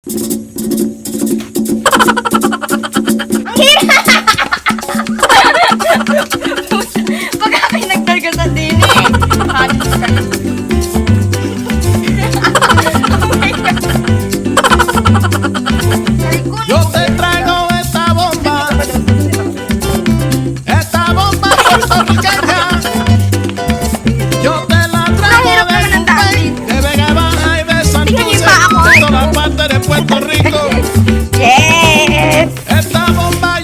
Pag ako'y nagdargasan din eh. Halos ka. Oh my God. Yo te traigo esta bomba puertorriqueña. Yo te la traigo de Tumbay, de Vega Baja y de Santurce, de todas partes de Puerto Rico. Yes! Esta bomba.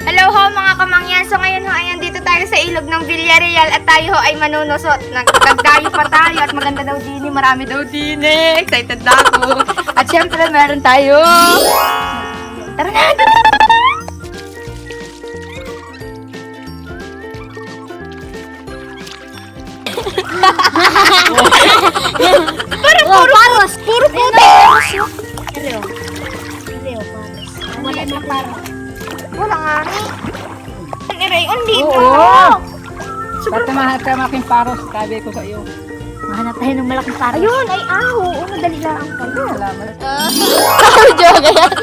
Hello ho mga kamangyan. So ngayon ho, ayan dito tayo sa ilog ng Villarreal at tayo ho ay manunusot. Nagdayo pa tayo at maganda daw din. Marami daw din. Excited na ako. At syempre meron tayo. Tara na! Tara na! Parang paros. Puro puti. Wala na parang. Wala nga. Ni Rayon dito. Oo. Ba't mahal ka making paros? Sabi ko sa iyo. Mahanap tayo ng malaking parang. Ayun, ay aho. Madali lang pala. Salamat. Joke yan.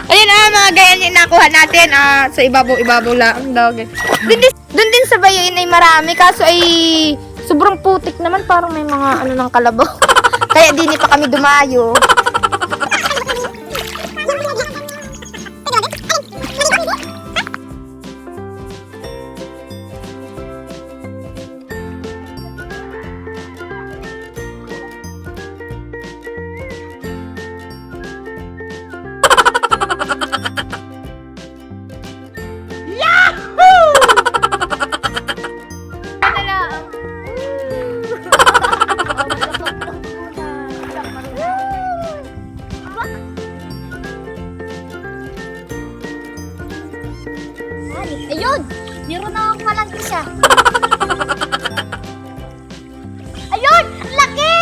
Ayun mga ganyan yung nakuha natin. Sa ibabaw lang. Doon din sa bayoin ay marami. Kaso ay sobrang putik naman. Parang may mga ng kalabaw. Kaya di pa kami dumayo. Ayun! Meron na akong walang isa. Ayun! Ang laki!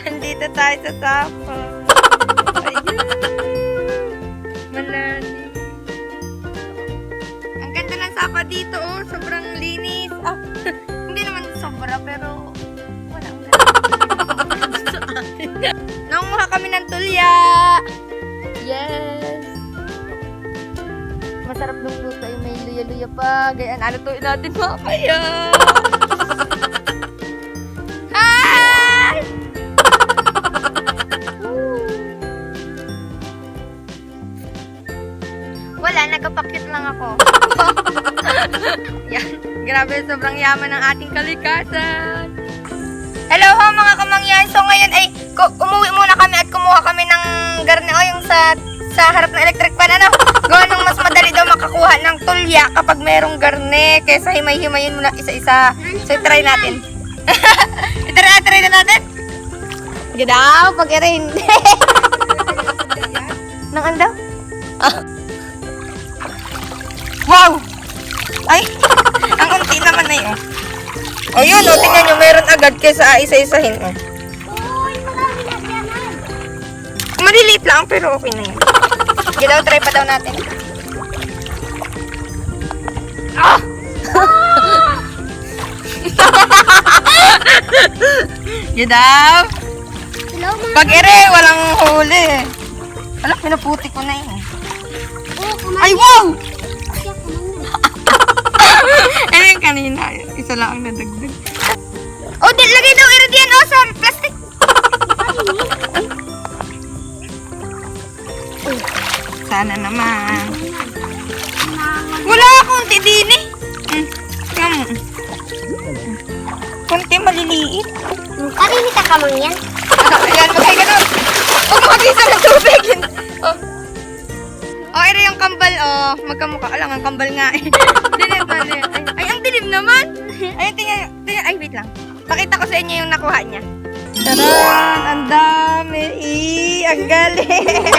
Andito tayo sa sapa. Ayun. Malalim. Ang ganda ng sapa dito, oh. Sobrang linis. Hindi naman sobra, pero wala. Nanguha kami ng tulya. Yes. Masarap ng luto yung may luya-luya pa. Gayaan, ano to natin mamaya. Wala, nagpapakyut lang ako. Yan. Grabe, sobrang yaman ng ating kalikasan. Hello ho mga kamangyan. So ngayon ay umuwi muna kami at kumuha kami ng garne o yung sa harap ng electric fan. Ano? Gawa nung mas madali daw makakuha ng tulya kapag merong garne kaysa himay-himayin muna isa-isa. So try natin. Try na natin. Sige daw, pag hindi. Nang anda? Wow! Ay! Ang unti naman na yun. O yun, o, tingnan nyo, meron agad kaysa isa-isahin. O. Uy, marami na yaman. Maliliit lang, pero okay na yun. Sige daw, try pa daw natin. Ah! You daw? Hello, mga... Pag ere, walang huli. Alam, pinaputi ko na yun. Oh, kumain. Ay, wow! Siya, kumain. Ano yung kanina? Isa lang ang nadagdag. Oh, lagay daw ere diyan, oh, sa plastic. Sana naman. Wala akong tidini. Kunti maliliit. Karinita ka man yan. Ayan, magay ganun. Huwag mag-isa ng tubig. Oh. Oh, ere yung kambal, oh. Magkamukha. Alam, ang kambal nga eh. Dilim na, dilim. Ay, ang dilim naman. Ay, tingnan. Ay, wait lang. Pakita ko sa inyo yung nakuha niya. Taran! Ang dami! Ang galing!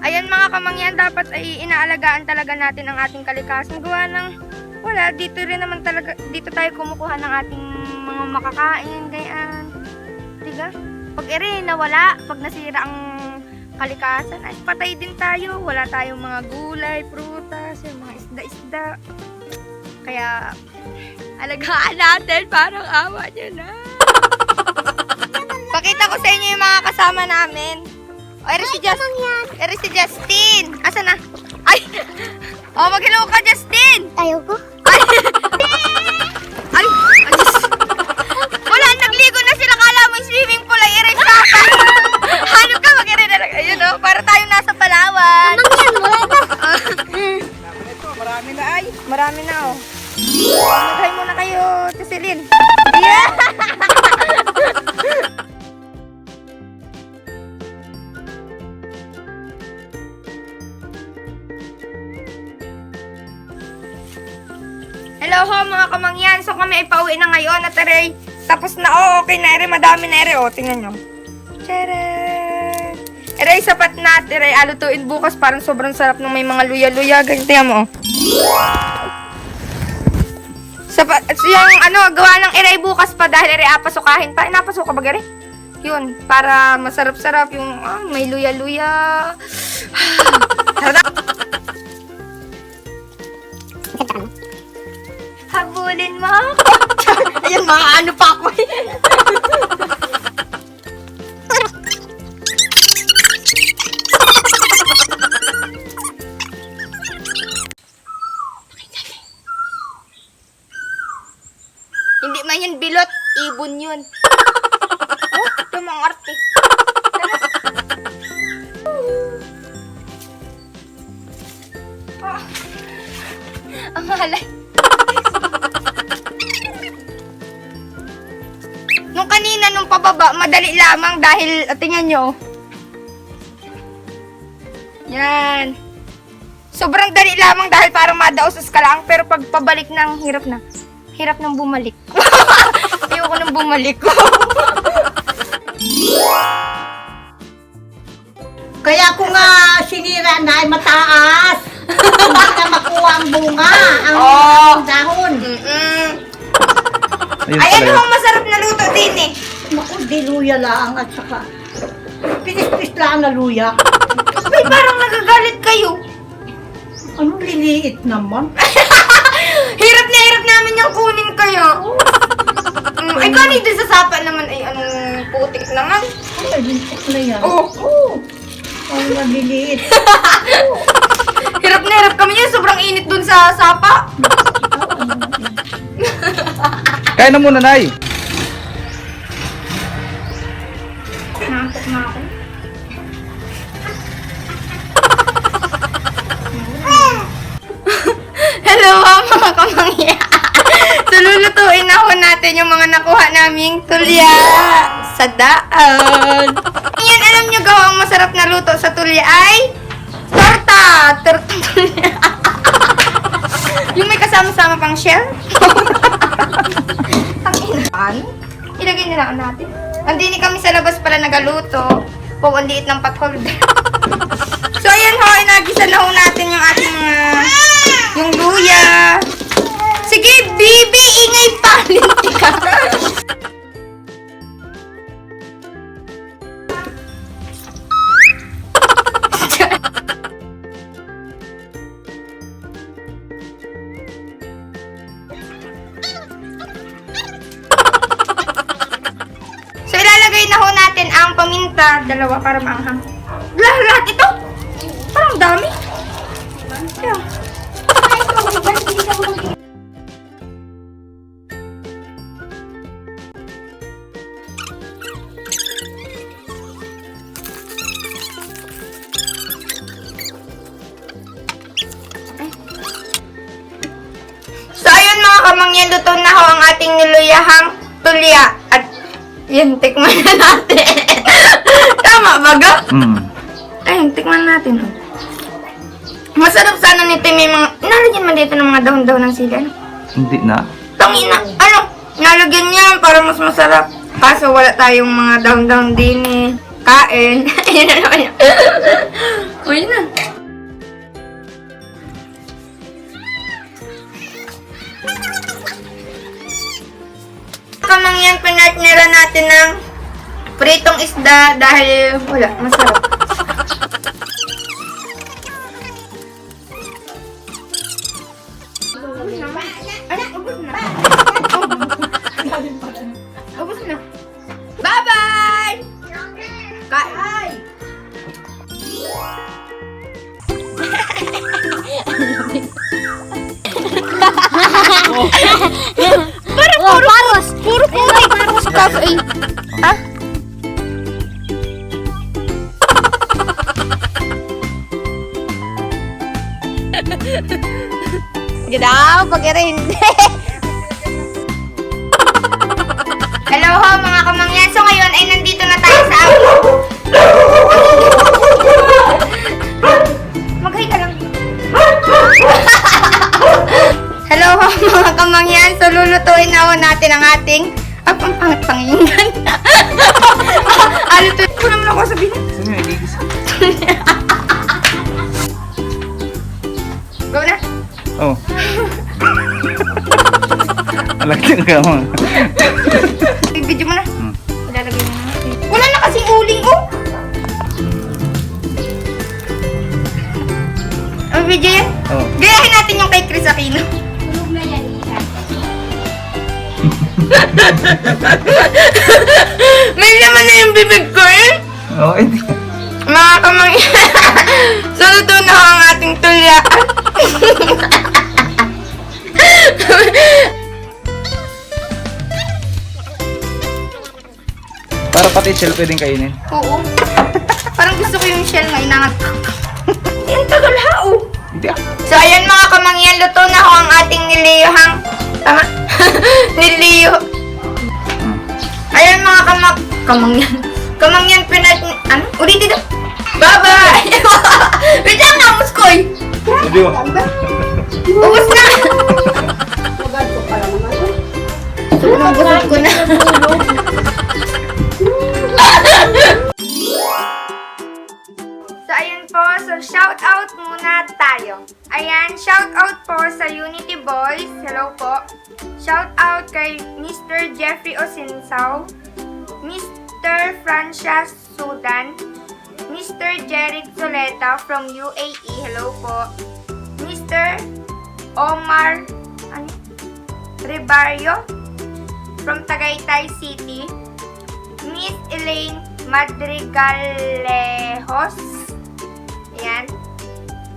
Ayan mga kamangyan, dapat ay inaalagaan talaga natin ang ating kalikasan. Gawa ng, wala, dito rin naman talaga, dito tayo kumukuha ng ating mga makakain, gayaan. Diga? Pag ere, nawala, pag nasira ang kalikasan, ay patay din tayo. Wala tayong mga gulay, prutas, yung mga isda-isda. Kaya, alagaan natin, parang awa nyo na. Pakita ko sa inyo yung mga kasama namin. O, ere si Justin. Ere si Justin. Asa na? Ay! O, mag-hello ka, Justin! Ayaw ko. Ay! Ay! Diyos. Wala, nagligo na sila. Kala mo yung swimming pool ay ere sa akin. Hanap ka, mag-ere na lang. Ayun o, para tayo nasa Palawan. Yan, wala ito. Marami na ay. Marami na o. Mag-hi muna kayo, Celine. Yeah! Hello ho mga kamangyan. So kami ay pauwi na ngayon at ere, tapos na okay na ere, madami na ere. O, tingnan nyo. Tcharan! Ere, sapat na at ere, alutuin bukas. Parang sobrang sarap ng may mga luya-luya. Ganyan, tingnan mo. Sapat, yung ano, gawa ng ere bukas pa dahil ere apasukahin pa. Napasok ka ba ere? Yun, para masarap-sarap yung may luya-luya. Habulin mo. Ayun, mga ano pa ako eh. Hindi man yan bilot, ibon yun. Oh, ito mga arte. Oh, ang halay. Nung kanina, nung pababa, madali lamang dahil, tingnan nyo. Yan. Sobrang dali lamang dahil parang madausas ka lang, pero pag pabalik ng hirap na. Hirap nang bumalik. Ayoko nang bumalik. Kaya ko nga sinira na ay mataas. Hindi na makuha ang bunga, ang dahon. Ay, ano ang masarap na luto din eh? Naku, di luya lang at saka pinis-pis lang na luya. Ay, parang nagagalit kayo. Anong liliit naman? Hirap na hirap namin yung kunin kayo. Ay, kanina din sa sapa naman ay anong putik naman. Ay, lintik na yan. Oh. Ang naliliit. Hirap na hirap kami yun. Sobrang init dun sa sapa. Kaya na muna, Nay. Nantok na ako. Hello mga kamangya. So lulutuin na ho natin yung mga nakuha naming tulya sa daan. Yan, alam nyo gawa ang masarap na luto sa tulya ay torta. Torta tulya. Yung may kasama-sama pang shell. Ang inan. Ilagay na lang natin. Andini kami sa labas pala nagaluto. Po, ang liit ng pot holder. So ayan ho, inagisa na ho natin yung ating yung luya. Sige, baby, ingay pa. Linti ka. ang paminta, 2 para maanghang. Lahat ito? Parang dami. Kaya. So ayun mga kamangyan, luto na ho ang ating niluyahang tulya. At yan, tikman na natin. Tama ba ga? Ayun, tikman natin. Ho. Masarap sana nito may mga, nalagyan man dito ng mga dahon-dahon ng sili. Ano? Hindi na. Tangina, ano? Nalagyan niya para mas masarap. Kaso wala tayong mga dahon-dahon din eh. Kain. Ayun na naman yan. Uy na. Kamangyan, pinatnira natin ng pritong isda dahil wala, masarap. Ano? Ubus na. Ubus na. Bye-bye! Kain! Paros! Puro paros! Kaso eh. Ha? Gadaw, pag-irin. Hello ho mga kamangyan. So ngayon ay nandito na tayo sa amin. Mag-hi ka lang. Hello ho mga kamangyan. So lulutuin na ho natin ang ating ang panginggan. Alutuin ko naman ako sabihin. Saan yung igigis? Go na. Oh. Alagyan ka mo. Video mo na. Ilalagay mo na. Wala na kasing uling oh. Ang video yan? Oh. Gayahin natin yung kay Chris Aquino. Tulog na yan, isa. May laman na yung bibig ko eh. Oh, hindi. Mga kamangyan. So, luto na ho ang ating tulya. Para pati shell pwedeng kainin. Oo. Parang gusto ko yung shell na inangat ko. Yan tagal ha oh. Hindi ah. So, ayan mga kamangyan. Luto na ho ang ating niliyuhang... Tama? Niliyo. Ayan mga kamangyan. Kamangyan pinat... Ano? Ulitin daw. Bye-bye! Wait lang na, muskoy! Hindi mo. Ubus na! Sobrang busog ko na. So, ayan po. So, shout out muna tayo. Ayan, shout out po sa Unity Boys. Hello po. Shout out kay Mr. Jeffrey Osinsao, Mr. Francia Sudan, Mr. Jeric Soleta from UAE. Hello po. Mr. Omar Ribario from Tagaytay City. Miss Elaine Madrigalejos. Ayan.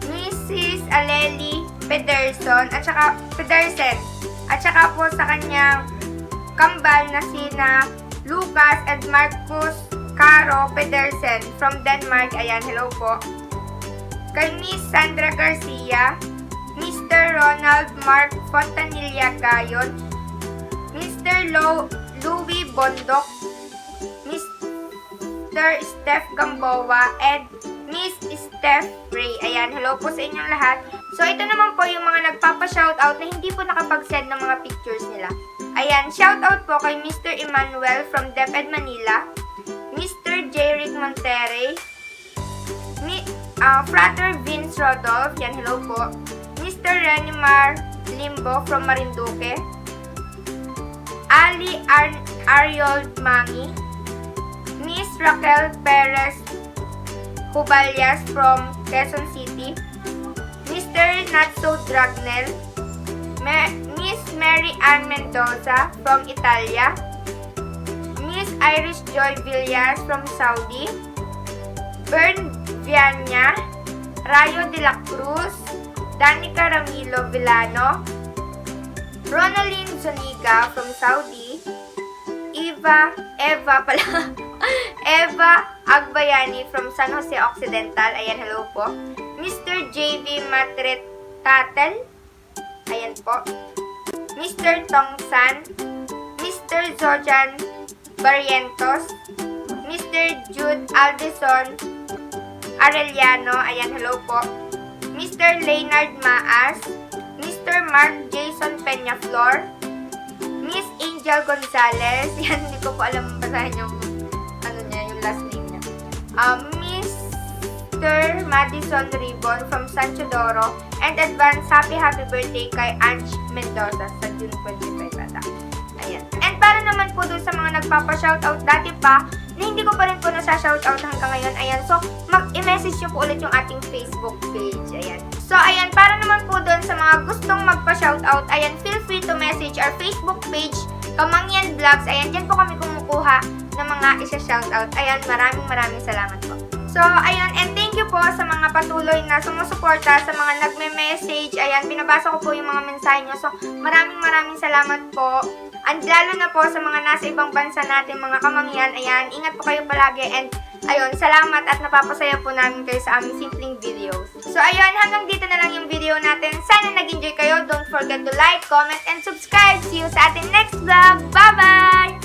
Mrs. Aleli Pedersen at saka po sa kanyang kambal na sina Lucas and Marcus Caro Pedersen from Denmark. Ayan, hello po. Kay Miss Sandra Garcia, Mr. Ronald Mark Fontanilla Gayon, Mr. Louis Bondok, Mr. Steph Gamboa, and Miss Steph Ray. Ayan, hello po sa inyong lahat. So, ito naman po yung mga nagpapa-shoutout na hindi po nakapag-send ng mga pictures nila. Ayan, shoutout po kay Mr. Emmanuel from DepEd Manila, Mr. J. Rick Monterrey, Frater Vince Rodolph, yan, hello po, Mr. Renimar Limbo from Marinduque, Ali Ariold Mangi, Miss Raquel Perez Hubalyas from Quezon City, Mr. Natso Dragnel, Miss Mary Ann Mendoza from Italia, Miss Iris Joy Villas from Saudi, Bern Viana, Rayo de la Cruz, Danica Ramilo Villano, Ronaline Zuniga from Saudi, Eva Agbayani from San Jose Occidental, ayan, hello po. Mr. JV Matretatel, ayan po. Mr. Tongsan, Mr. Zojan Barrientos, Mr. Jude Aldison Arellano, ayan, hello po. Mr. Leonard Maas, Mr. Mark Jason Peñaflor, Miss Angel Gonzalez, yan, hindi ko po alam basahin yung, yung last name niya. Mr. Madison Ribon from San Chodoro, and advance happy birthday kay Ange Mendoza sa June 25 ata. Ayan. And para naman po dun sa mga nagpapa-shoutout dati pa, na hindi ko pa rin po nasa-shoutout hanggang ngayon, ayan. So, i-message nyo po ulit yung ating Facebook page, ayan. So, ayan, para naman po dun sa mga gustong magpa-shoutout, ayan, feel free to message our Facebook page, Kamangyan Vlogs, ayan, dyan po kami kumukuha ng mga isa-shoutout. Ayan, maraming salamat po. So, ayun, and thank you po sa mga patuloy na sumusuporta, sa mga nagme-message. Ayan, binabasa ko po yung mga mensahe nyo. So, maraming salamat po. And lalo na po sa mga nasa ibang bansa natin, mga kamangyan. Ayan, ingat po kayo palagi. And ayun, salamat at napapasaya po namin kayo sa aming simpleng videos. So, ayun, hanggang dito na lang yung video natin. Sana nag-enjoy kayo. Don't forget to like, comment, and subscribe. See you sa ating next vlog. Bye-bye!